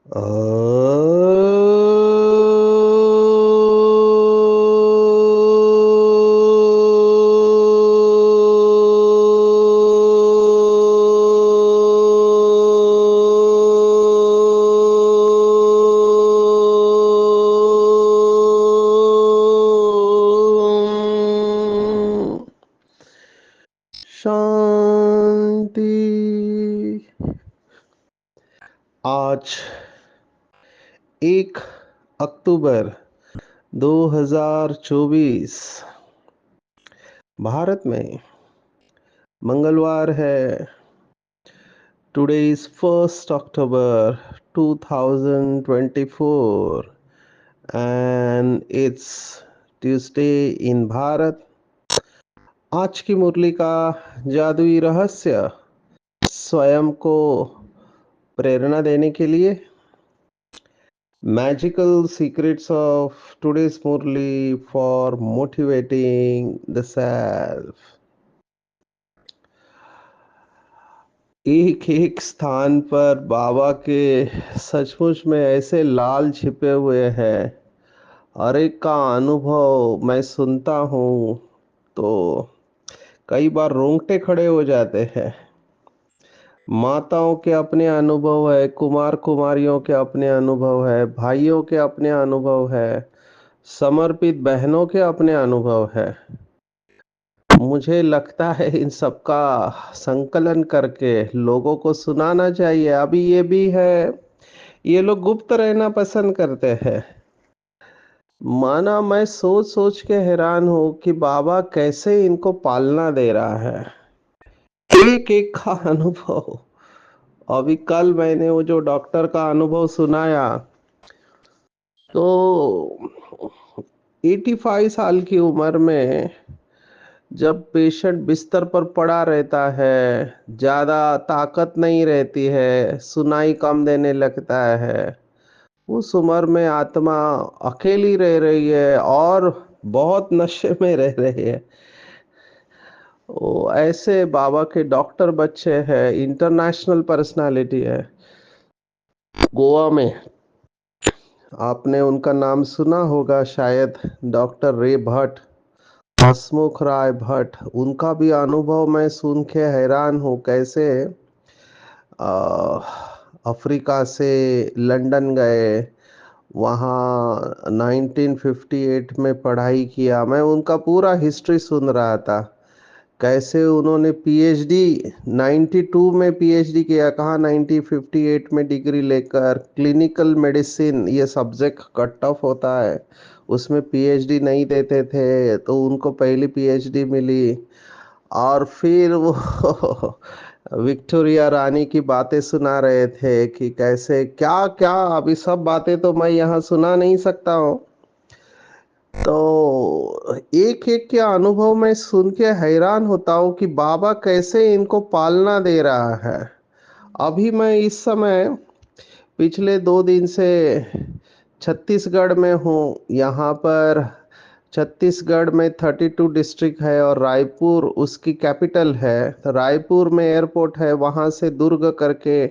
अ, शांति। आज 1 अक्टूबर 2024 भारत में मंगलवार है। Today is 1 October 2024 and it's Tuesday in Bharat. आज की मुरली का जादुई रहस्य स्वयं को प्रेरणा देने के लिए Magical secrets of today's Murli for motivating the self। एक एक स्थान पर बाबा के सचमुच में ऐसे लाल छिपे हुए हैं। हर एक का अनुभव मैं सुनता हूँ तो कई बार रोंगटे खड़े हो जाते हैं। माताओं के अपने अनुभव है, कुमार कुमारियों के अपने अनुभव है, भाइयों के अपने अनुभव है, समर्पित बहनों के अपने अनुभव है। मुझे लगता है इन सबका संकलन करके लोगों को सुनाना चाहिए। अभी ये भी है, ये लोग गुप्त रहना पसंद करते हैं। माना मैं सोच सोच के हैरान हूँ कि बाबा कैसे इनको पालना दे रहा है। एक एक का अनुभव। अभी कल मैंने वो जो डॉक्टर का अनुभव सुनाया तो 85 साल की उम्र में जब पेशेंट बिस्तर पर पड़ा रहता है, ज़्यादा ताकत नहीं रहती है, सुनाई कम देने लगता है, उस उम्र में आत्मा अकेली रह रही है और बहुत नशे में रह रही है। वो ऐसे बाबा के डॉक्टर बच्चे हैं, इंटरनेशनल पर्सनालिटी है। गोवा में आपने उनका नाम सुना होगा शायद, डॉक्टर रे भट्ट, हसमुख राय भट्ट। उनका भी अनुभव मैं सुन के हैरान हूँ कैसे अ, अफ्रीका से लंदन गए, वहाँ 1958 में पढ़ाई किया। मैं उनका पूरा हिस्ट्री सुन रहा था कैसे उन्होंने पीएचडी 92 में पीएचडी किया, कहाँ 1958 में डिग्री लेकर। क्लिनिकल मेडिसिन ये सब्जेक्ट कट टफ होता है, उसमें पीएचडी नहीं देते थे तो उनको पहली पीएचडी मिली। और फिर वो विक्टोरिया रानी की बातें सुना रहे थे कि कैसे क्या क्या, अभी सब बातें तो मैं यहाँ सुना नहीं सकता हूँ। तो एक एक के अनुभव में सुन के हैरान होता हूँ कि बाबा कैसे इनको पालना दे रहा है। अभी मैं इस समय पिछले 2 दिन से छत्तीसगढ़ में हूँ। यहाँ पर छत्तीसगढ़ में 32 डिस्ट्रिक्ट है और रायपुर उसकी कैपिटल है। तो रायपुर में एयरपोर्ट है, वहाँ से दुर्ग करके,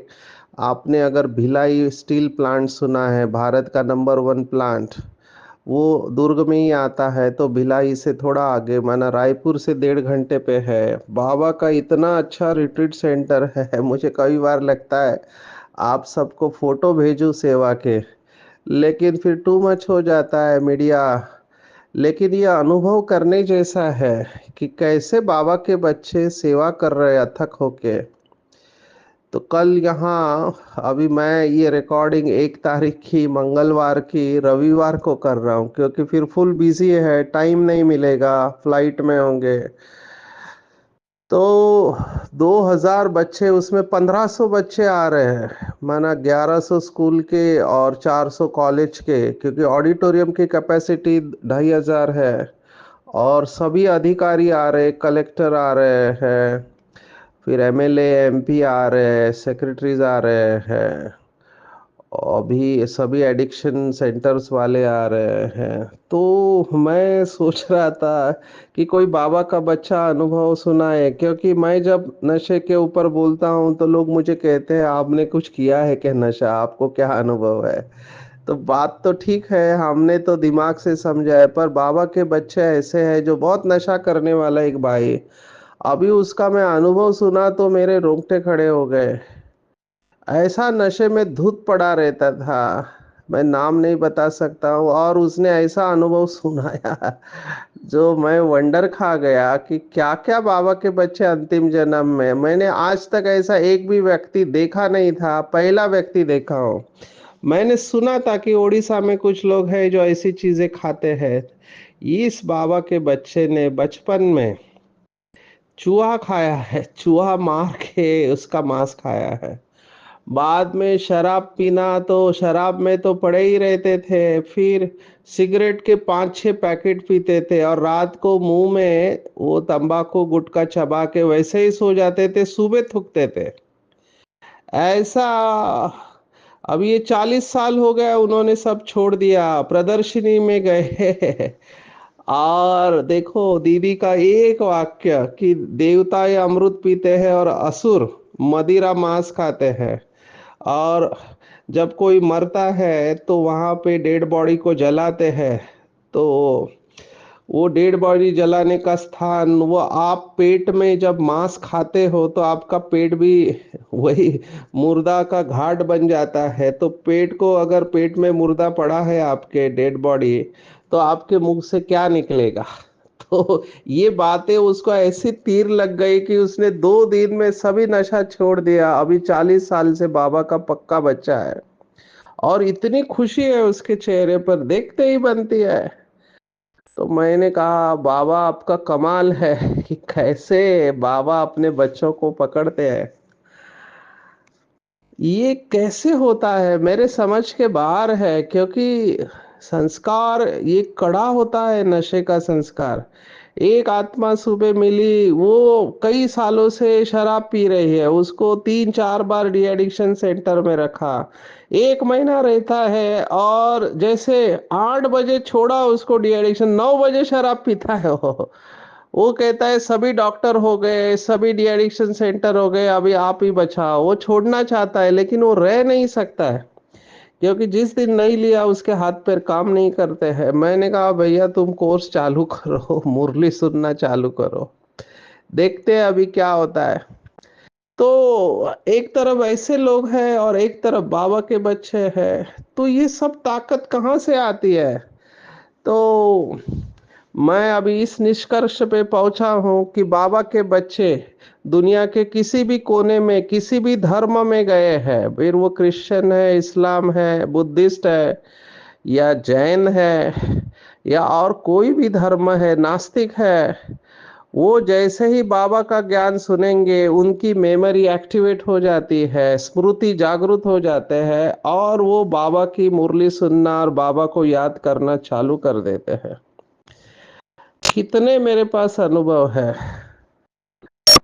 आपने अगर भिलाई स्टील प्लांट सुना है, भारत का नंबर 1 प्लांट, वो दुर्ग में ही आता है। तो भिलाई से थोड़ा आगे, माना रायपुर से 1.5 घंटे पे है। बाबा का इतना अच्छा रिट्रीट सेंटर है, मुझे कई बार लगता है आप सबको फोटो भेजूं सेवा के, लेकिन फिर टू मच हो जाता है मीडिया। लेकिन ये अनुभव करने जैसा है कि कैसे बाबा के बच्चे सेवा कर रहे अथक होके। तो कल यहाँ, अभी मैं ये रिकॉर्डिंग 1 तारीख की मंगलवार की रविवार को कर रहा हूँ क्योंकि फिर फुल बिजी है, टाइम नहीं मिलेगा, फ्लाइट में होंगे। तो 2000 बच्चे, उसमें 1500 बच्चे आ रहे हैं, माना 1100 स्कूल के और 400 कॉलेज के, क्योंकि ऑडिटोरियम की कैपेसिटी 2500 है। और सभी अधिकारी आ रहे, कलेक्टर आ रहे हैं, फिर एमएलए एमपी आ रहे हैं, सेक्रेटरीज आ रहे हैं। अभी सभी एडिक्शन सेंटर्स वाले आ रहे हैं। तो मैं सोच रहा था कि कोई बाबा का बच्चा अनुभव सुनाए, क्योंकि मैं जब नशे के ऊपर बोलता हूँ तो लोग मुझे कहते हैं आपने कुछ किया है क्या नशा, आपको क्या अनुभव है। तो बात तो ठीक है, हमने तो दिमाग से समझा है, पर बाबा के बच्चे ऐसे हैं जो बहुत नशा करने वाला एक भाई, अभी उसका मैं अनुभव सुना तो मेरे रोंगटे खड़े हो गए। ऐसा नशे में धुत पड़ा रहता था, मैं नाम नहीं बता सकता हूँ, और उसने ऐसा अनुभव सुनाया जो मैं वंडर खा गया कि क्या क्या बाबा के बच्चे अंतिम जन्म में। मैंने आज तक ऐसा एक भी व्यक्ति देखा नहीं था, पहला व्यक्ति देखा हूँ। मैंने सुना था कि उड़ीसा में कुछ लोग हैं जो ऐसी चीजें खाते हैं। इस बाबा के बच्चे ने बचपन में चूहा खाया है, चूहा मार के उसका मांस खाया है। बाद में शराब पीना, तो शराब में तो पड़े ही रहते थे, फिर सिगरेट के 5-6 पैकेट पीते थे और रात को मुंह में वो तंबाकू गुटखा चबा के वैसे ही सो जाते थे, सुबह थूकते थे। ऐसा अब ये 40 साल हो गया, उन्होंने सब छोड़ दिया, प्रदर्शनी में गए और देखो दीदी का एक वाक्य कि देवता ये अमृत पीते हैं और असुर मदिरा मांस खाते हैं। और जब कोई मरता है तो वहां पे डेड बॉडी को जलाते हैं, तो वो डेड बॉडी जलाने का स्थान, वो आप पेट में जब मांस खाते हो तो आपका पेट भी वही मुर्दा का घाट बन जाता है। तो पेट को, अगर पेट में मुर्दा पड़ा है आपके डेड बॉडी, तो आपके मुंह से क्या निकलेगा। तो ये बातें उसको ऐसी तीर लग गई कि उसने 2 दिन में सभी नशा छोड़ दिया। अभी 40 साल से बाबा का पक्का बच्चा है और इतनी खुशी है उसके चेहरे पर, देखते ही बनती है। तो मैंने कहा बाबा आपका कमाल है कि कैसे बाबा अपने बच्चों को पकड़ते हैं। ये कैसे होता है मेरे समझ के बाहर है, क्योंकि संस्कार ये कड़ा होता है, नशे का संस्कार। एक आत्मा सुबह मिली, वो कई सालों से शराब पी रही है, उसको 3-4 बार डी एडिक्शन सेंटर में रखा, 1 महीना रहता है और जैसे 8 बजे छोड़ा उसको डी एडिक्शन, 9 बजे शराब पीता है वो कहता है सभी डॉक्टर हो गए, सभी डी एडिक्शन सेंटर हो गए, अभी आप ही बचाओ। वो छोड़ना चाहता है लेकिन वो रह नहीं सकता है, क्योंकि जिस दिन नहीं लिया उसके हाथ पैर काम नहीं करते हैं। मैंने कहा भैया तुम कोर्स चालू करो, मुरली सुनना चालू करो, देखते हैं अभी क्या होता है। तो एक तरफ ऐसे लोग हैं और एक तरफ बाबा के बच्चे हैं, तो ये सब ताकत कहाँ से आती है। तो मैं अभी इस निष्कर्ष पे पहुंचा हूं कि बाबा के बच्चे दुनिया के किसी भी कोने में, किसी भी धर्म में गए हैं, फिर वो क्रिश्चियन है, इस्लाम है, बुद्धिस्ट है, या जैन है, या और कोई भी धर्म है, नास्तिक है, वो जैसे ही बाबा का ज्ञान सुनेंगे उनकी मेमोरी एक्टिवेट हो जाती है, स्मृति जागृत हो जाते हैं और वो बाबा की मुरली सुनना और बाबा को याद करना चालू कर देते हैं। कितने मेरे पास अनुभव है।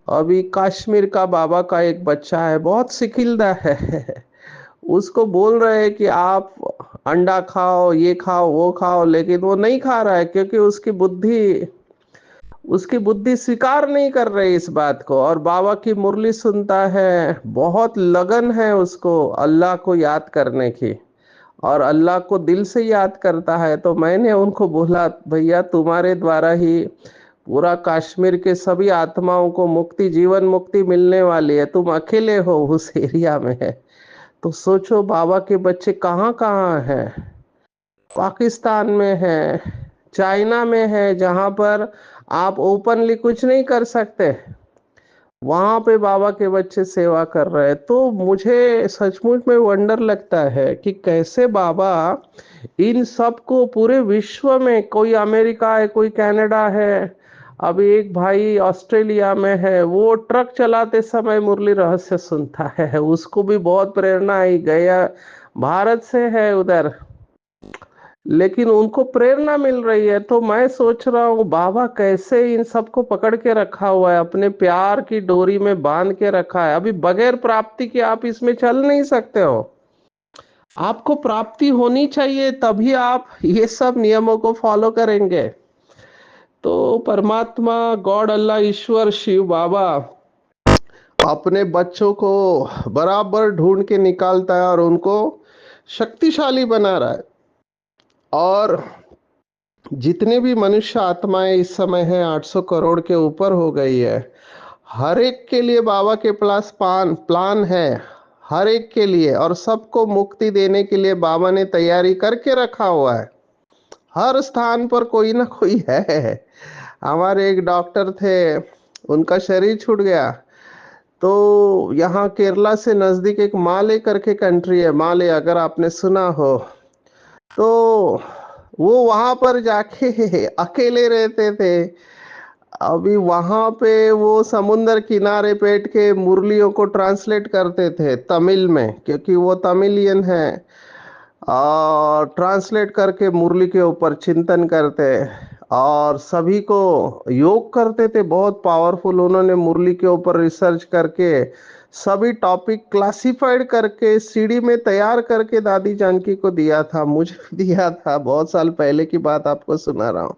अभी कश्मीर का बाबा का एक बच्चा है, बहुत सिकिल्दा है उसको बोल रहे हैं कि आप अंडा खाओ, ये खाओ, वो खाओ, लेकिन वो नहीं खा रहा है, क्योंकि उसकी बुद्धि स्वीकार नहीं कर रही इस बात को। और बाबा की मुरली सुनता है, बहुत लगन है उसको अल्लाह को याद करने की, और अल्लाह को दिल से याद करता है। तो मैंने उनको बोला भैया तुम्हारे द्वारा ही पूरा कश्मीर के सभी आत्माओं को मुक्ति, जीवन मुक्ति मिलने वाली है, तुम अकेले हो उस एरिया में है। तो सोचो बाबा के बच्चे कहाँ कहाँ हैं, पाकिस्तान में है, चाइना में है, जहां पर आप ओपनली कुछ नहीं कर सकते, वहां पे बाबा के बच्चे सेवा कर रहे हैं। तो मुझे सचमुच में वंडर लगता है कि कैसे बाबा इन सबको पूरे विश्व में, कोई अमेरिका है, कोई कनाडा है, अभी एक भाई ऑस्ट्रेलिया में है, वो ट्रक चलाते समय मुरली रहस्य सुनता है, उसको भी बहुत प्रेरणा आई, गया भारत से है उधर, लेकिन उनको प्रेरणा मिल रही है। तो मैं सोच रहा हूँ बाबा कैसे इन सबको पकड़ के रखा हुआ है, अपने प्यार की डोरी में बांध के रखा है, अभी बगैर प्राप्ति के आप इसमें चल नहीं सकते हो। आपको प्राप्ति होनी चाहिए, तभी आप ये सब नियमों को फॉलो करेंगे। तो परमात्मा, गॉड, अल्लाह, ईश्वर, शिव बाबा अपने बच्चों को बराबर ढूंढ के निकालता है और उनको शक्तिशाली बना रहा है। और जितने भी मनुष्य आत्माएं इस समय है, 800 करोड़ के ऊपर हो गई है, हर एक के लिए बाबा के पास प्लान है, हर एक के लिए। और सबको मुक्ति देने के लिए बाबा ने तैयारी करके रखा हुआ है। हर स्थान पर कोई ना कोई है। हमारे एक डॉक्टर थे, उनका शरीर छूट गया, तो यहाँ केरला से नजदीक एक माले करके कंट्री है, माले, अगर आपने सुना हो। तो वो वहां पर जाके अकेले रहते थे। अभी वहां पे वो समुंदर किनारे बैठ के मुरलियों को ट्रांसलेट करते थे तमिल में, क्योंकि वो तमिलियन है। और ट्रांसलेट करके मुरली के ऊपर चिंतन करते और सभी को योग करते थे। बहुत पावरफुल, उन्होंने मुरली के ऊपर रिसर्च करके सभी टॉपिक क्लासिफाइड करके सीडी में तैयार करके दादी जानकी को दिया था, मुझे भी दिया था। बहुत साल पहले की बात आपको सुना रहा हूँ।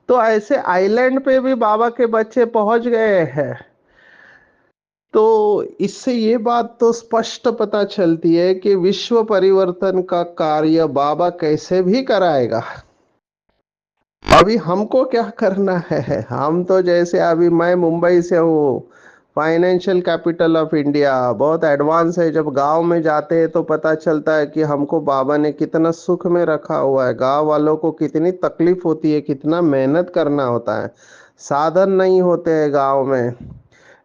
तो ऐसे आइलैंड पे भी बाबा के बच्चे पहुंच गए हैं। तो इससे ये बात तो स्पष्ट पता चलती है कि विश्व परिवर्तन का कार्य बाबा कैसे भी कराएगा। अभी हमको क्या करना है, हम तो जैसे अभी मैं मुंबई से हूँ, फाइनेंशियल कैपिटल ऑफ इंडिया, बहुत एडवांस है। जब गांव में जाते हैं तो पता चलता है कि हमको बाबा ने कितना सुख में रखा हुआ है। गांव वालों को कितनी तकलीफ होती है, कितना मेहनत करना होता है, साधन नहीं होते हैं गांव में।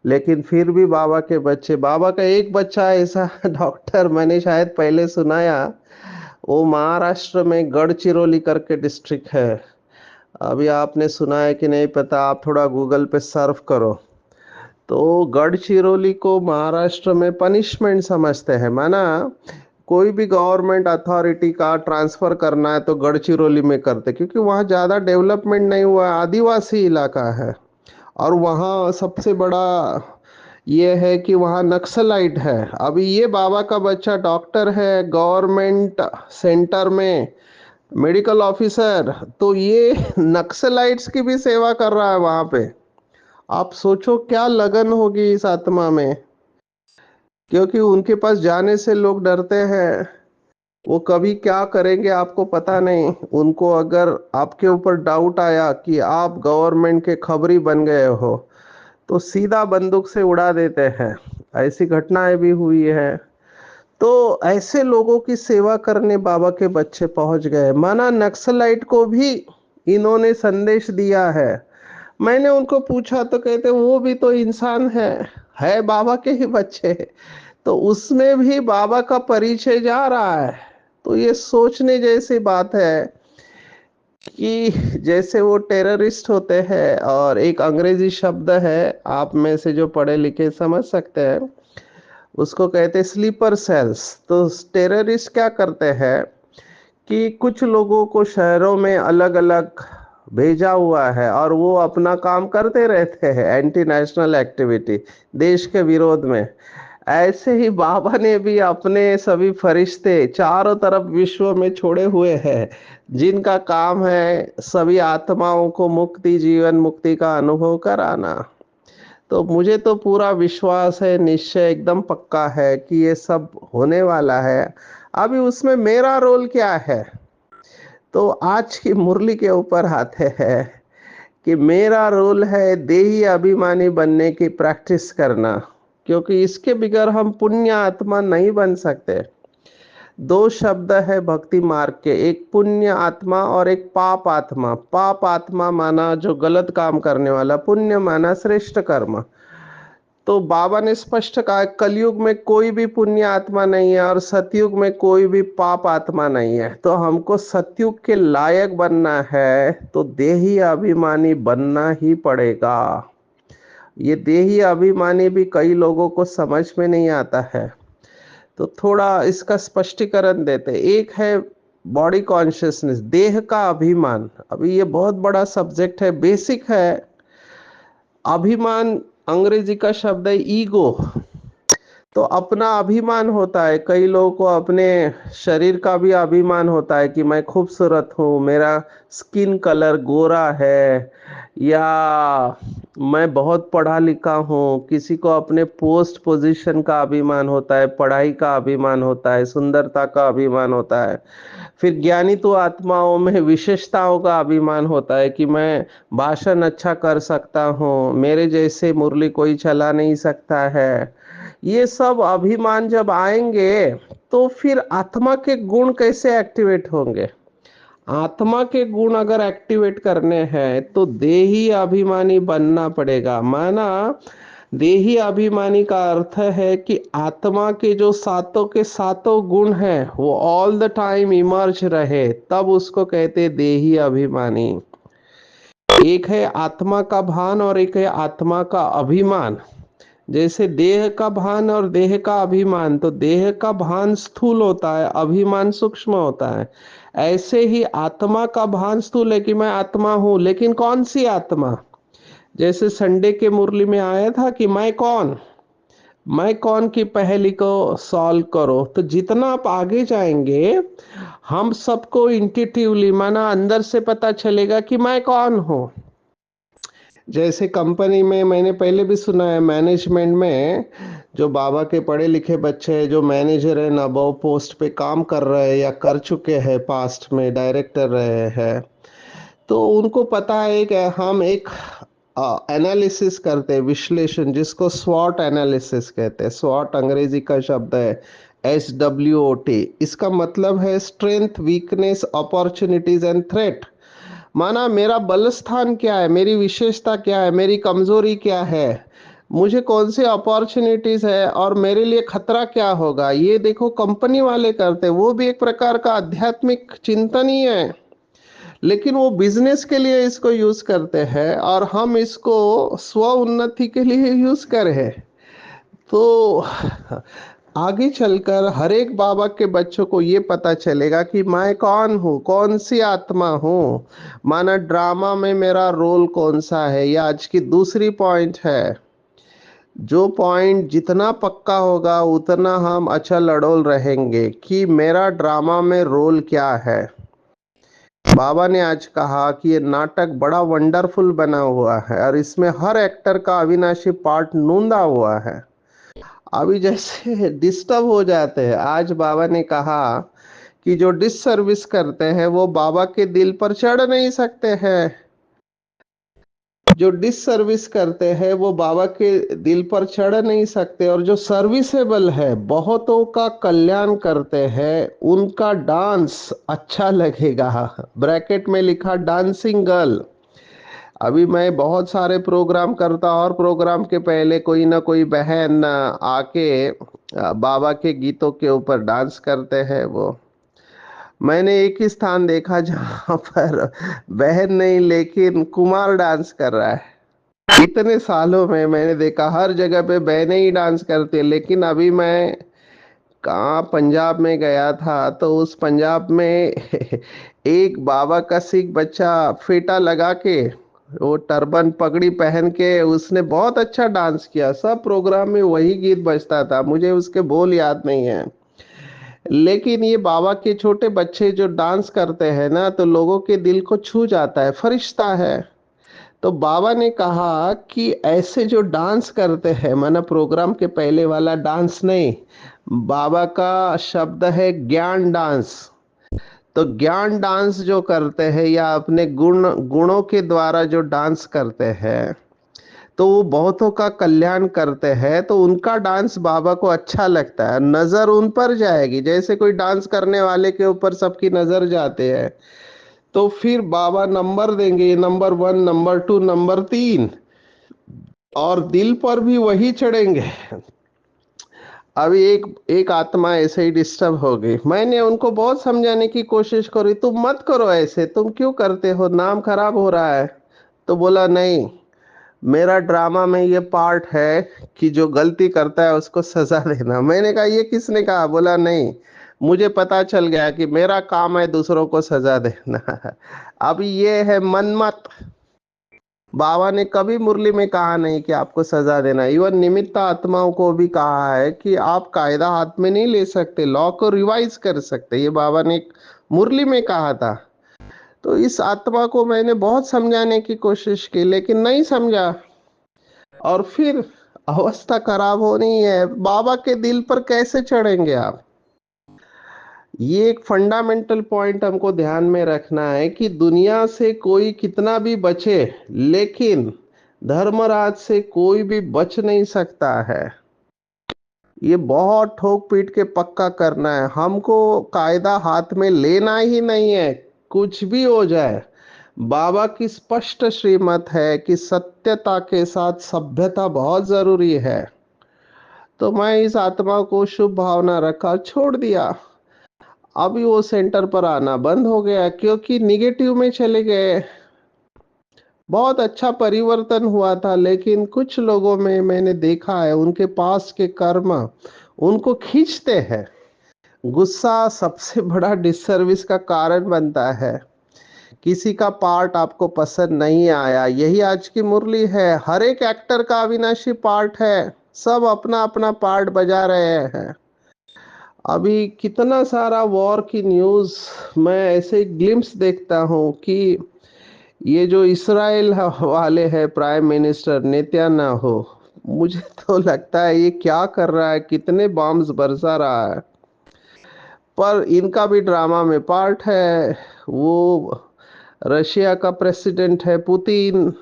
लेकिन फिर भी बाबा के बच्चे, बाबा का एक बच्चा ऐसा डॉक्टर, मैंने शायद पहले सुनाया, वो महाराष्ट्र में गढ़चिरौली करके डिस्ट्रिक्ट है। अभी आपने सुना है कि नहीं पता, आप थोड़ा गूगल पे सर्फ करो। तो गढ़चिरौली को महाराष्ट्र में पनिशमेंट समझते हैं, माना कोई भी गवर्नमेंट अथॉरिटी का ट्रांसफर करना है तो गढ़चिरौली में करते, क्योंकि वहाँ ज़्यादा डेवलपमेंट नहीं हुआ, आदिवासी इलाका है। और वहाँ सबसे बड़ा ये है कि वहाँ नक्सलाइट है। अभी ये बाबा का बच्चा डॉक्टर है गवर्नमेंट सेंटर में, मेडिकल ऑफिसर, तो ये नक्सलाइट्स की भी सेवा कर रहा है वहां पे। आप सोचो क्या लगन होगी इस आत्मा में, क्योंकि उनके पास जाने से लोग डरते हैं। वो कभी क्या करेंगे आपको पता नहीं। उनको अगर आपके ऊपर डाउट आया कि आप गवर्नमेंट के खबरी बन गए हो, तो सीधा बंदूक से उड़ा देते हैं। ऐसी घटनाएं भी हुई है। तो ऐसे लोगों की सेवा करने बाबा के बच्चे पहुंच गए। माना नक्सलाइट को भी इन्होंने संदेश दिया है। मैंने उनको पूछा तो कहते वो भी तो इंसान है बाबा के ही बच्चे, तो उसमें भी बाबा का परिचय जा रहा है। तो ये सोचने जैसी बात है कि जैसे वो टेररिस्ट होते हैं, और एक अंग्रेजी शब्द है, आप में से जो पढ़े लिखे समझ सकते हैं, उसको कहते हैं स्लीपर सेल्स। तो टेररिस्ट क्या करते हैं कि कुछ लोगों को शहरों में अलग अलग भेजा हुआ है और वो अपना काम करते रहते हैं, एंटी नेशनल एक्टिविटी, देश के विरोध में। ऐसे ही बाबा ने भी अपने सभी फरिश्ते चारों तरफ विश्व में छोड़े हुए हैं, जिनका काम है सभी आत्माओं को मुक्ति, जीवन मुक्ति का अनुभव कराना। तो मुझे तो पूरा विश्वास है, निश्चय एकदम पक्का है कि ये सब होने वाला है। अभी उसमें मेरा रोल क्या है, तो आज की मुरली के ऊपर आते हैं कि मेरा रोल है देही अभिमानी बनने की प्रैक्टिस करना, क्योंकि इसके बगैर हम पुण्य आत्मा नहीं बन सकते। दो शब्द है भक्ति मार्ग के, एक पुण्य आत्मा और एक पाप आत्मा। पाप आत्मा माना जो गलत काम करने वाला, पुण्य माना श्रेष्ठ कर्म। तो बाबा ने स्पष्ट कहा कलयुग में कोई भी पुण्य आत्मा नहीं है और सतयुग में कोई भी पाप आत्मा नहीं है। तो हमको सतयुग के लायक बनना है तो देही अभिमानी बनना ही पड़ेगा। ये देही अभिमानी भी कई लोगों को समझ में नहीं आता है, तो थोड़ा इसका स्पष्टीकरण देते। एक है बॉडी कॉन्शियसनेस, देह का अभिमान। अभी ये बहुत बड़ा सब्जेक्ट है, बेसिक है। अभिमान अंग्रेजी का शब्द है ईगो। तो अपना अभिमान होता है, कई लोगों को अपने शरीर का भी अभिमान होता है कि मैं खूबसूरत हूँ, मेरा स्किन कलर गोरा है, या मैं बहुत पढ़ा लिखा हूँ। किसी को अपने पोस्ट पोजीशन का अभिमान होता है, पढ़ाई का अभिमान होता है, सुंदरता का अभिमान होता है। फिर ज्ञानी तो आत्माओं में विशेषताओं का अभिमान होता है कि मैं भाषण अच्छा कर सकता हूँ, मेरे जैसे मुरली कोई चला नहीं सकता है। ये सब अभिमान जब आएंगे तो फिर आत्मा के गुण कैसे एक्टिवेट होंगे? आत्मा के गुण अगर एक्टिवेट करने हैं तो देही अभिमानी बनना पड़ेगा। माना देही अभिमानी का अर्थ है कि आत्मा के जो सातों के सातों गुण हैं वो ऑल द टाइम इमर्ज रहे, तब उसको कहते हैं देही अभिमानी। एक है आत्मा का भान और एक है आत्मा का अभिमान। जैसे देह का भान और देह का अभिमान, तो देह का भान स्थूल होता है, अभिमान सूक्ष्म होता है। ऐसे ही आत्मा का भान स्थूल है कि मैं आत्मा हूं, लेकिन कौन सी आत्मा? जैसे संडे के मुरली में आया था कि मैं कौन की पहेली को सॉल्व करो, तो जितना आप आगे जाएंगे हम सबको इंट्यूटिवली माना अंदर से पता चलेगा कि मैं कौन हूं। जैसे कंपनी में मैंने पहले भी सुना है, मैनेजमेंट में जो बाबा के पढ़े लिखे बच्चे हैं, जो मैनेजर है, नबो पोस्ट पे काम कर रहे हैं या कर चुके हैं, पास्ट में डायरेक्टर रहे हैं, तो उनको पता है कि हम एक एनालिसिस करते हैं, विश्लेषण, जिसको स्वॉट एनालिसिस कहते हैं। स्वॉट अंग्रेजी का शब्द है, SWOT। इसका मतलब है strength, weakness, opportunities and threat. माना मेरा बल स्थान क्या है, मेरी विशेषता क्या है, मेरी कमजोरी क्या है, मुझे कौन सी अपॉर्चुनिटीज है और मेरे लिए खतरा क्या होगा, ये देखो कंपनी वाले करते हैं। वो भी एक प्रकार का आध्यात्मिक चिंतन ही है, लेकिन वो बिजनेस के लिए इसको यूज करते हैं और हम इसको स्व उन्नति के लिए यूज कर है। तो आगे चलकर हर एक बाबा के बच्चों को ये पता चलेगा कि मैं कौन हूँ, कौन सी आत्मा हूँ। माना ड्रामा में मेरा रोल कौन सा है। या आज की दूसरी पॉइंट है, जो पॉइंट जितना पक्का होगा उतना हम अचल अडोल रहेंगे कि मेरा ड्रामा में रोल क्या है। बाबा ने आज कहा कि ये नाटक बड़ा वंडरफुल बना हुआ है और इसमें हर एक्टर का अविनाशी पार्ट नूंदा हुआ है। अभी जैसे डिस्टर्ब हो जाते हैं, आज बाबा ने कहा कि जो डिससर्विस करते हैं वो बाबा के दिल पर चढ़ नहीं सकते हैं। जो डिससर्विस करते हैं वो बाबा के दिल पर चढ़ नहीं सकते, और जो सर्विसेबल है, बहुतों का कल्याण करते हैं, उनका डांस अच्छा लगेगा। ब्रैकेट में लिखा डांसिंग गर्ल। अभी मैं बहुत सारे प्रोग्राम करता, और प्रोग्राम के पहले कोई ना कोई बहन आके बाबा के गीतों के ऊपर डांस करते हैं। वो मैंने एक ही स्थान देखा जहां पर बहन नहीं लेकिन कुमार डांस कर रहा है। इतने सालों में मैंने देखा हर जगह पे बहनें ही डांस करती है, लेकिन अभी मैं कहाँ पंजाब में गया था, तो उस पंजाब में एक बाबा का सिख बच्चा फेटा लगा के, वो टर्बन पगड़ी पहन के, उसने बहुत अच्छा डांस किया। सब प्रोग्राम में वही गीत बजता था, मुझे उसके बोल याद नहीं है। लेकिन ये बाबा के छोटे बच्चे जो डांस करते हैं ना, तो लोगों के दिल को छू जाता है, फरिश्ता है। तो बाबा ने कहा कि ऐसे जो डांस करते हैं, माना प्रोग्राम के पहले वाला डांस नहीं, बाबा का शब्द है ज्ञान डांस। तो ज्ञान डांस जो करते हैं या अपने गुणों के द्वारा जो डांस करते हैं, तो वो बहुतों का कल्याण करते हैं, तो उनका डांस बाबा को अच्छा लगता है, नजर उन पर जाएगी। जैसे कोई डांस करने वाले के ऊपर सबकी नजर जाते हैं, तो फिर बाबा नंबर देंगे, नंबर 1, नंबर 2, नंबर 3, और दिल पर भी वही चढ़ेंगे। अभी एक एक आत्मा ऐसे ही डिस्टर्ब हो गई, मैंने उनको बहुत समझाने की कोशिश करी, तुम मत करो ऐसे, तुम क्यों करते हो, नाम खराब हो रहा है। तो बोला नहीं, मेरा ड्रामा में ये पार्ट है कि जो गलती करता है उसको सजा देना। मैंने कहा ये किसने कहा? बोला नहीं, मुझे पता चल गया कि मेरा काम है दूसरों को सजा देना। अब ये है मनमत। बाबा ने कभी मुरली में कहा नहीं कि आपको सजा देना। इवन निमित्त आत्माओं को भी कहा है कि आप कायदा हाथ में नहीं ले सकते, लॉ को रिवाइज कर सकते, ये बाबा ने एक मुरली में कहा था। तो इस आत्मा को मैंने बहुत समझाने की कोशिश की लेकिन नहीं समझा, और फिर अवस्था खराब होनी है। बाबा के दिल पर कैसे चढ़ेंगे आप? ये एक फंडामेंटल पॉइंट हमको ध्यान में रखना है कि दुनिया से कोई कितना भी बचे, लेकिन धर्मराज से कोई भी बच नहीं सकता है। ये बहुत ठोक पीट के पक्का करना है हमको। कायदा हाथ में लेना ही नहीं है, कुछ भी हो जाए। बाबा की स्पष्ट श्रीमत है कि सत्यता के साथ सभ्यता बहुत जरूरी है। तो मैं इस आत्मा को शुभ भावना रखा, छोड़ दिया। अभी वो सेंटर पर आना बंद हो गया क्योंकि निगेटिव में चले गए। बहुत अच्छा परिवर्तन हुआ था, लेकिन कुछ लोगों में मैंने देखा है उनके पास के कर्म उनको खींचते हैं। गुस्सा सबसे बड़ा डिससर्विस का कारण बनता है। किसी का पार्ट आपको पसंद नहीं आया, यही आज की मुरली है। हर एक एक्टर का अविनाशी पार्ट है, सब अपना अपना पार्ट बजा रहे हैं। अभी कितना सारा वॉर की न्यूज़ मैं ऐसे ग्लिम्स देखता हूँ कि ये जो इसराइल वाले हैं प्राइम मिनिस्टर नेतन्याहू, मुझे तो लगता है ये क्या कर रहा है, कितने बॉम्ब्स बरसा रहा है। पर इनका भी ड्रामा में पार्ट है। वो रशिया का प्रेसिडेंट है पुतिन,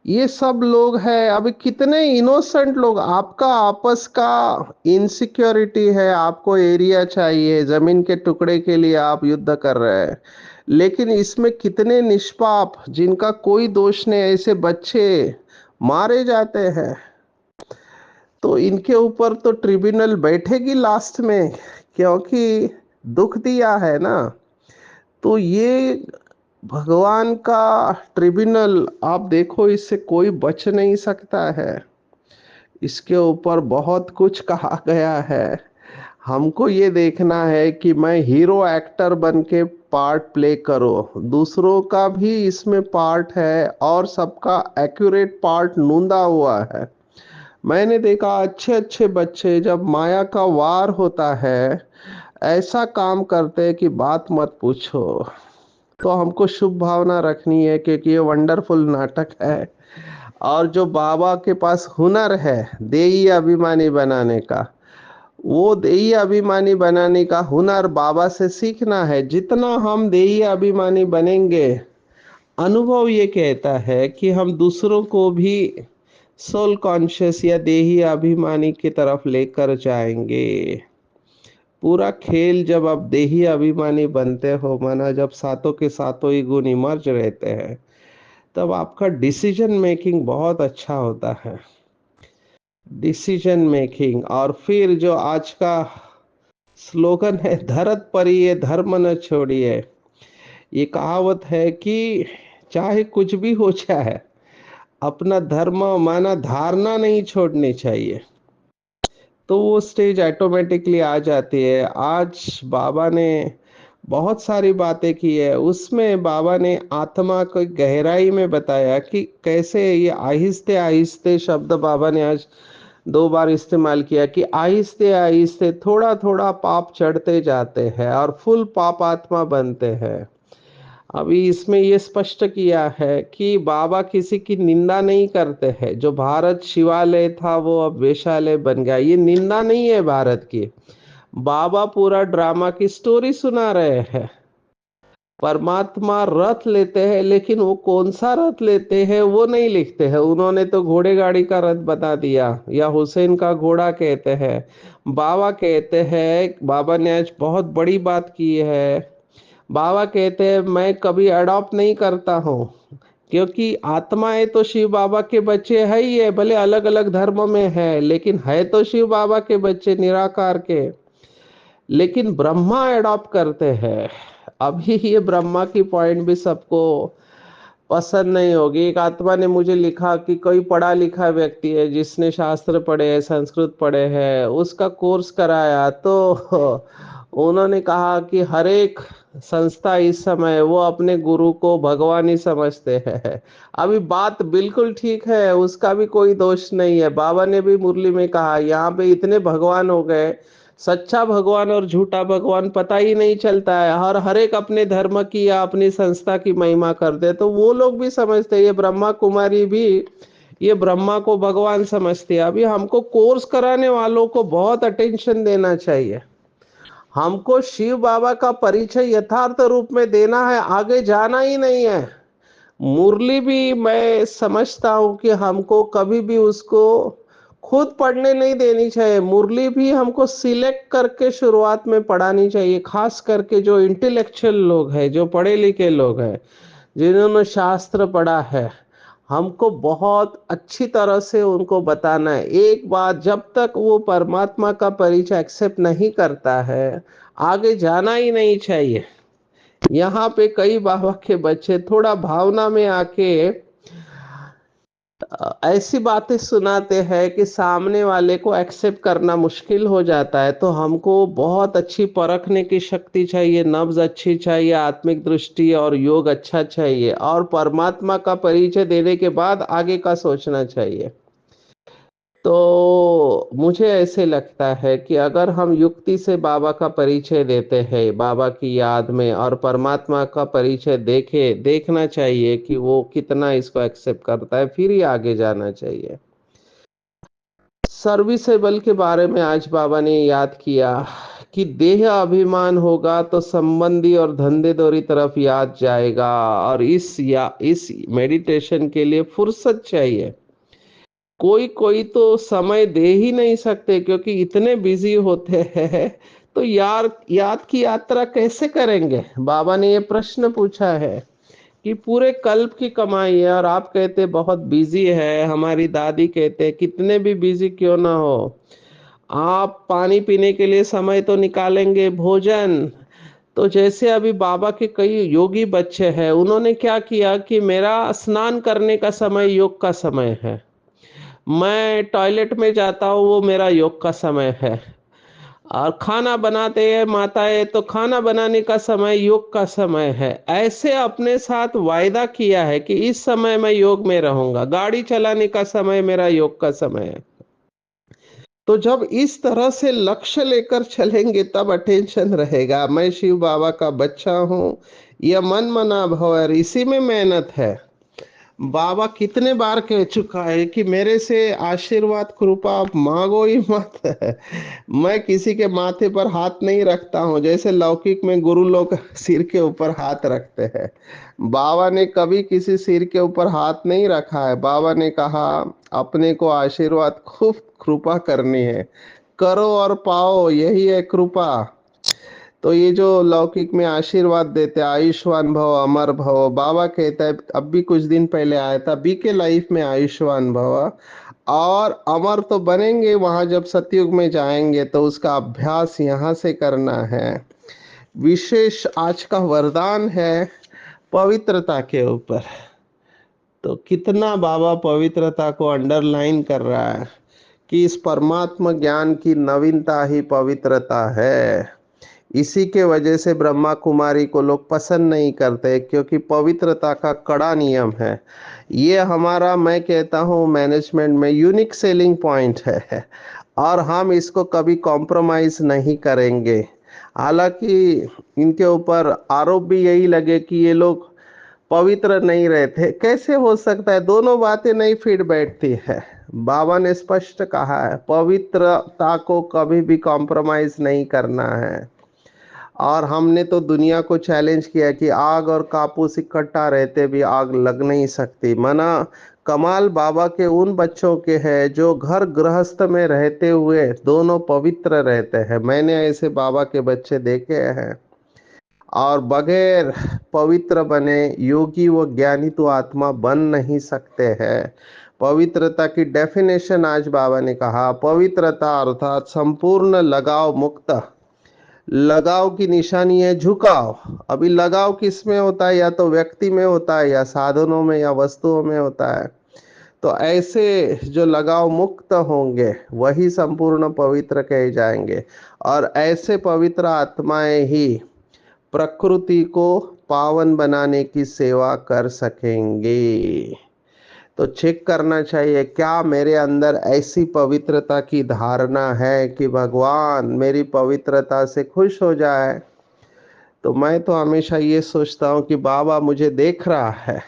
ये सब लोग हैं। अभी कितने इनोसेंट लोग, आपका आपस का इनसिक्योरिटी है, आपको एरिया चाहिए, जमीन के टुकड़े के लिए आप युद्ध कर रहे हैं, लेकिन इसमें कितने निष्पाप जिनका कोई दोष नहीं, ऐसे बच्चे मारे जाते हैं। तो इनके ऊपर तो ट्रिब्यूनल बैठेगी लास्ट में, क्योंकि दुख दिया है ना। तो ये भगवान का ट्रिब्यूनल, आप देखो, इससे कोई बच नहीं सकता है। इसके ऊपर बहुत कुछ कहा गया है। हमको ये देखना है कि मैं हीरो एक्टर बन के पार्ट प्ले करो, दूसरों का भी इसमें पार्ट है और सबका एक्यूरेट पार्ट नूंदा हुआ है। मैंने देखा अच्छे अच्छे बच्चे जब माया का वार होता है ऐसा काम करते हैं कि बात मत पूछो। तो हमको शुभ भावना रखनी है क्योंकि ये वंडरफुल नाटक है। और जो बाबा के पास हुनर है देही अभिमानी बनाने का, वो देही अभिमानी बनाने का हुनर बाबा से सीखना है। जितना हम देही अभिमानी बनेंगे, अनुभव ये कहता है कि हम दूसरों को भी सोल कॉन्शियस या देही अभिमानी की तरफ लेकर जाएंगे। पूरा खेल जब आप देही अभिमानी बनते हो, माना जब सातों के सातों ही गुण इमर्ज रहते हैं, तब आपका डिसीजन मेकिंग बहुत अच्छा होता है। डिसीजन मेकिंग, और फिर जो आज का स्लोगन है, धरत पर ये धर्म न छोड़िए। ये कहावत है कि चाहे कुछ भी हो जाए, अपना धर्म माना धारणा नहीं छोड़नी चाहिए। तो वो स्टेज ऑटोमेटिकली आ जाती है। आज बाबा ने बहुत सारी बातें की है, उसमें बाबा ने आत्मा को गहराई में बताया कि कैसे ये आहिस्ते आहिस्ते शब्द बाबा ने आज 2 बार इस्तेमाल किया कि आहिस्ते आहिस्ते थोड़ा थोड़ा पाप चढ़ते जाते हैं और फुल पाप आत्मा बनते हैं। अभी इसमें ये स्पष्ट किया है कि बाबा किसी की निंदा नहीं करते हैं। जो भारत शिवालय था वो अब वेश्यालय बन गया, ये निंदा नहीं है भारत की। बाबा पूरा ड्रामा की स्टोरी सुना रहे हैं। परमात्मा रथ लेते हैं, लेकिन वो कौन सा रथ लेते हैं वो नहीं लिखते हैं। उन्होंने तो घोड़े गाड़ी का रथ बता दिया, या हुसैन का घोड़ा कहते हैं। बाबा कहते हैं, बाबा ने आज बहुत बड़ी बात की है। बाबा कहते हैं मैं कभी अडॉप्ट नहीं करता हूँ, क्योंकि आत्माएं तो शिव बाबा के बच्चे है ही है, भले अलग अलग धर्म में है, लेकिन है तो शिव बाबा के बच्चे निराकार के। लेकिन ब्रह्मा अडॉप्ट करते हैं। अभी ये ब्रह्मा की पॉइंट भी सबको पसंद नहीं होगी। एक आत्मा ने मुझे लिखा कि कोई पढ़ा लिखा व्यक्ति है जिसने शास्त्र पढ़े हैं, संस्कृत पढ़े हैं, उसका कोर्स कराया, तो उन्होंने कहा कि हर एक संस्था इस समय वो अपने गुरु को भगवान ही समझते हैं। अभी बात बिल्कुल ठीक है, उसका भी कोई दोष नहीं है। बाबा ने भी मुरली में कहा यहाँ पे इतने भगवान हो गए, सच्चा भगवान और झूठा भगवान पता ही नहीं चलता है, और हर एक अपने धर्म की या अपनी संस्था की महिमा करते, तो वो लोग भी समझते हैं। ये ब्रह्मा कुमारी भी ये ब्रह्मा को भगवान समझती है। अभी हमको कोर्स कराने वालों को बहुत अटेंशन देना चाहिए। हमको शिव बाबा का परिचय यथार्थ रूप में देना है, आगे जाना ही नहीं है। मुरली भी मैं समझता हूं कि हमको कभी भी उसको खुद पढ़ने नहीं देनी चाहिए। मुरली भी हमको सिलेक्ट करके शुरुआत में पढ़ानी चाहिए, खास करके जो इंटेलेक्चुअल लोग हैं, जो पढ़े लिखे लोग हैं, जिन्होंने शास्त्र पढ़ा है, हमको बहुत अच्छी तरह से उनको बताना है। एक बार जब तक वो परमात्मा का परिचय एक्सेप्ट नहीं करता है, आगे जाना ही नहीं चाहिए। यहाँ पे कई बाबा के बच्चे थोड़ा भावना में आके ऐसी बातें सुनाते हैं कि सामने वाले को एक्सेप्ट करना मुश्किल हो जाता है। तो हमको बहुत अच्छी परखने की शक्ति चाहिए, नब्ज अच्छी चाहिए, आत्मिक दृष्टि और योग अच्छा चाहिए, और परमात्मा का परिचय देने के बाद आगे का सोचना चाहिए। तो मुझे ऐसे लगता है कि अगर हम युक्ति से बाबा का परिचय देते हैं बाबा की याद में, और परमात्मा का परिचय देखना चाहिए कि वो कितना इसको एक्सेप्ट करता है, फिर ही आगे जाना चाहिए। सर्विसेबल के बारे में आज बाबा ने याद किया कि देह अभिमान होगा तो संबंधी और धंधेदौरी तरफ याद जाएगा, और इस मेडिटेशन के लिए फुर्सत चाहिए। कोई कोई तो समय दे ही नहीं सकते क्योंकि इतने बिजी होते हैं। तो यार याद की यात्रा कैसे करेंगे? बाबा ने ये प्रश्न पूछा है कि पूरे कल्प की कमाई है और आप कहते बहुत बिजी है। हमारी दादी कहते कितने भी बिजी क्यों ना हो, आप पानी पीने के लिए समय तो निकालेंगे, भोजन। तो जैसे अभी बाबा के कई योगी बच्चे हैं, उन्होंने क्या किया कि मेरा स्नान करने का समय योग का समय है, मैं टॉयलेट में जाता हूँ, वो मेरा योग का समय है। और खाना बनाते हैं माताएं, तो खाना बनाने का समय योग का समय है। ऐसे अपने साथ वायदा किया है कि इस समय मैं योग में रहूंगा, गाड़ी चलाने का समय मेरा योग का समय है। तो जब इस तरह से लक्ष्य लेकर चलेंगे तब अटेंशन रहेगा। मैं शिव बाबा का बच्चा हूँ, यह मन मना भव है, इसी में मेहनत है। बाबा कितने बार कह चुका है कि मेरे से आशीर्वाद कृपा आप मांगो ही मत। मैं किसी के माथे पर हाथ नहीं रखता हूँ, जैसे लौकिक में गुरु लोग सिर के ऊपर हाथ रखते हैं। बाबा ने कभी किसी सिर के ऊपर हाथ नहीं रखा है। बाबा ने कहा अपने को आशीर्वाद खूब कृपा करनी है, करो और पाओ, यही है कृपा। तो ये जो लौकिक में आशीर्वाद देते आयुष्मान भव अमर भव, बाबा कहता है, अब भी कुछ दिन पहले आया था, बीके लाइफ में आयुष्मान भव और अमर तो बनेंगे वहां जब सतयुग में जाएंगे, तो उसका अभ्यास यहाँ से करना है। विशेष आज का वरदान है पवित्रता के ऊपर। तो कितना बाबा पवित्रता को अंडरलाइन कर रहा है कि इस परमात्मा ज्ञान की नवीनता ही पवित्रता है। इसी के वजह से ब्रह्मा कुमारी को लोग पसंद नहीं करते, क्योंकि पवित्रता का कड़ा नियम है। ये हमारा, मैं कहता हूँ, मैनेजमेंट में यूनिक सेलिंग पॉइंट है, और हम इसको कभी कॉम्प्रोमाइज नहीं करेंगे। हालांकि इनके ऊपर आरोप भी यही लगे कि ये लोग पवित्र नहीं रहते, कैसे हो सकता है? दोनों बातें नहीं फिट बैठती है। बाबा ने स्पष्ट कहा है पवित्रता को कभी भी कॉम्प्रोमाइज नहीं करना है। और हमने तो दुनिया को चैलेंज किया कि आग और कापूस इकट्ठा रहते भी आग लग नहीं सकती। मना कमाल बाबा के उन बच्चों के हैं जो घर गृहस्थ में रहते हुए दोनों पवित्र रहते हैं। मैंने ऐसे बाबा के बच्चे देखे हैं। और बगैर पवित्र बने योगी व ज्ञानी तो आत्मा बन नहीं सकते हैं। पवित्रता की डेफिनेशन आज बाबा ने कहा, पवित्रता अर्थात संपूर्ण लगाव मुक्त। लगाव की निशानी है झुकाव। अभी लगाव किस में होता है? या तो व्यक्ति में होता है, या साधनों में, या वस्तुओं में होता है। तो ऐसे जो लगाव मुक्त होंगे वही संपूर्ण पवित्र कहे जाएंगे, और ऐसे पवित्र आत्माएं ही प्रकृति को पावन बनाने की सेवा कर सकेंगे। तो चेक करना चाहिए, क्या मेरे अंदर ऐसी पवित्रता की धारणा है कि भगवान मेरी पवित्रता से खुश हो जाए। तो मैं तो हमेशा ये सोचता हूँ कि बाबा मुझे देख रहा है।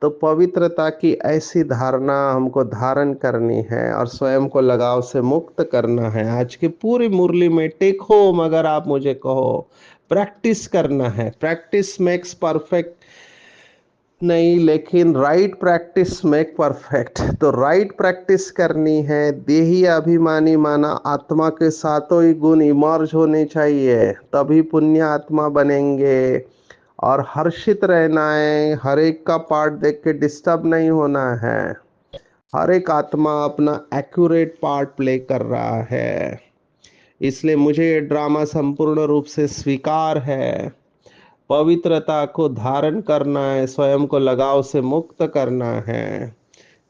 तो पवित्रता की ऐसी धारणा हमको धारण करनी है और स्वयं को लगाव से मुक्त करना है। आज की पूरी मुरली में टेक होम अगर आप मुझे कहो, प्रैक्टिस करना है। प्रैक्टिस मेक्स परफेक्ट नहीं, लेकिन राइट प्रैक्टिस मेक परफेक्ट। तो राइट प्रैक्टिस करनी है। देही अभिमानी माना आत्मा के सातों ही गुण इमर्ज होने चाहिए, तभी पुण्य आत्मा बनेंगे। और हर्षित रहना है, हर एक का पार्ट देख के डिस्टर्ब नहीं होना है। हर एक आत्मा अपना एक्यूरेट पार्ट प्ले कर रहा है, इसलिए मुझे ये ड्रामा संपूर्ण रूप से स्वीकार है। पवित्रता को धारण करना है, स्वयं को लगाव से मुक्त करना है।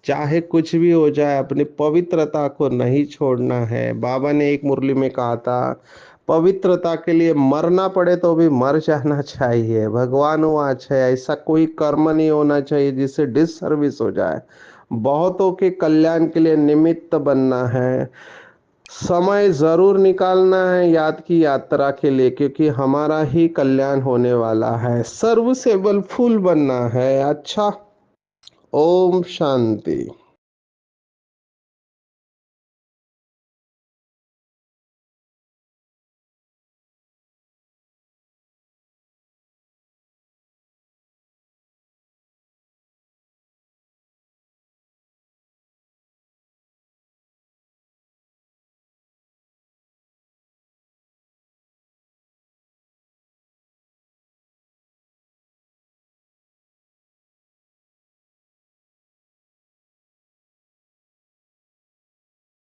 चाहे कुछ भी हो जाए, अपनी पवित्रता को नहीं छोड़ना है। बाबा ने एक मुरली में कहा था, पवित्रता के लिए मरना पड़े तो भी मर जाना चाहिए। भगवान वाच है, ऐसा कोई कर्म नहीं होना चाहिए जिससे डिससर्विस हो जाए। बहुतों के कल्याण के लिए निमित्त बनना है। समय जरूर निकालना है याद की यात्रा के लिए, क्योंकि हमारा ही कल्याण होने वाला है। सर्व से बल फूल बनना है। अच्छा, ओम शांति।